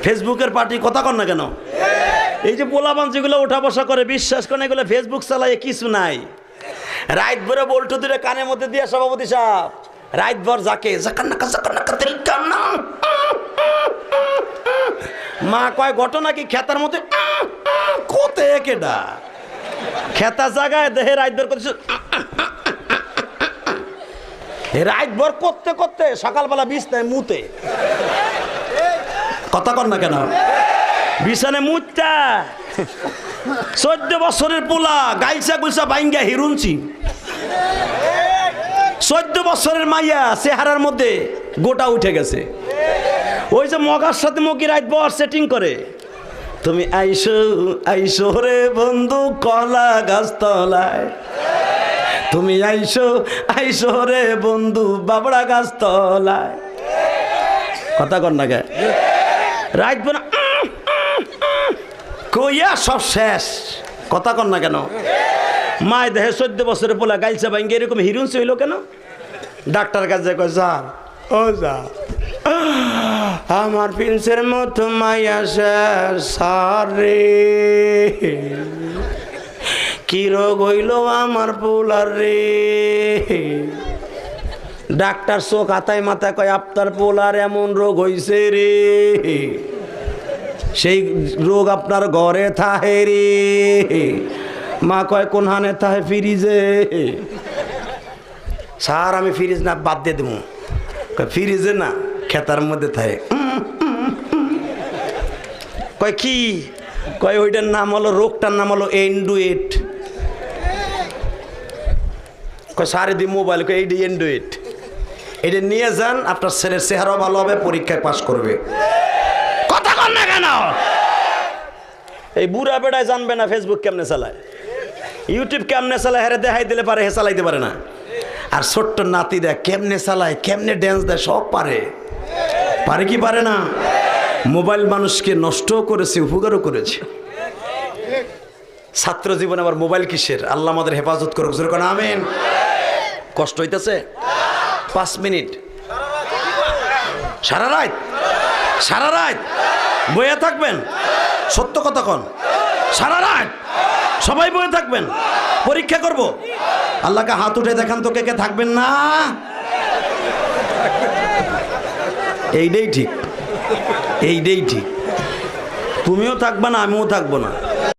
ফেসবুকের পার্টি কথা কন না কেন? এই যে পোলাপান যেগুলো ওঠা বসা করে, বিশ্বাস করেন এগুলো ফেসবুক চালায় কিছু নাই। রাত ভরে বল্টু দূরে কানের মধ্যে দিয়ে সভাপতি সাহেব রাত ভর যাকে মা কয় ঘটনা কি খেতার মধ্যে কোতে কেডা খেতা জায়গায় দেহে রাত ভর করছে, রাত ভর করতে করতে সকালবেলা বিছনায় মুতে। কথা কর না কেন? বিছানে মুতটা 14 বছরের পোলা গাইসা গুইসা বাইঙ্গা হিরুনছি, 14 বছরের মাইয়া চেহারার মধ্যে গোটা উঠে গেছে। ওই যে মগার সাথে মগি রাত বর সেটিং করে, তুমি আইসো আইসো রে বন্ধু কলা গাছ তলায়, তুমি আইসো আইসো রে বন্ধু বাবড়া গাছ তলায়। কথা কর না কে? রাত বনা কইয়া সব শেষ। কথা কর না কেন? মায় দেহে 14 বছরের পোলা গাইলছে ভাঙ্গে এরকম হিরুনছে হইল কেন? ডাক্তার কাছে কয় যা ও যা, আমার প্রিন্সের মতো মাইয়া শেষ সারে, কি রোগ হইল আমার পোলার রে। ডাক্তার চোখ হাতায় মাথায় কয় আপনার পোলার এমন রোগ হইছে রে, সেই রোগ আপনার ঘরে থাহে রে। মা কয় কোন হানে থাহে? ফ্রিজে। স্যার আমি ফ্রিজ না বাদ দিয়ে দেবো। ফ্রিজে না খেতার মধ্যে থাকে। কয় কি? কয় ওইটার নাম হলো, রোগটার নাম হলো এন্ডুয়েট। কয় সারে দি মোবাইল, কয় এইটা এন্ডুয়েট, এটা নিয়ে যান, আপনার ছেলের চেহারাও ভালো হবে, পরীক্ষায় পাস করবে। কথা কর না কেন? এই বুড়া বেড়ায় জানবে না ফেসবুক কেমনে চালায়, ইউটিউব কেমনে চালায়, হেরে দেখাই দিলে পারে, হে চালাইতে পারে না। আর ছোট্ট নাতি দেয় কেমনে চালায়, কেমনে ড্যান্স দেয়, সব পারে। পারে কি পারে না? মোবাইল মানুষকে নষ্টও করেছে, উপকারও করেছে। ছাত্র জীবনে আবার মোবাইল কিসের? আল্লাহ আমাদের হেফাজত করুক, যেরকম আমিন। কষ্ট হইতেছে? 5 মিনিট সারা রাত, সারা রাত বইয়া থাকবেন? সত্য কথা কন, সারা রাত সবাই বইয়া থাকবেন? পরীক্ষা করব, আল্লাহকে হাত উঠে দেখান তো কে কে থাকবেন না। এইটাই ঠিক, এইটাই ঠিক। তুমিও থাকবা না, আমিও থাকবো না।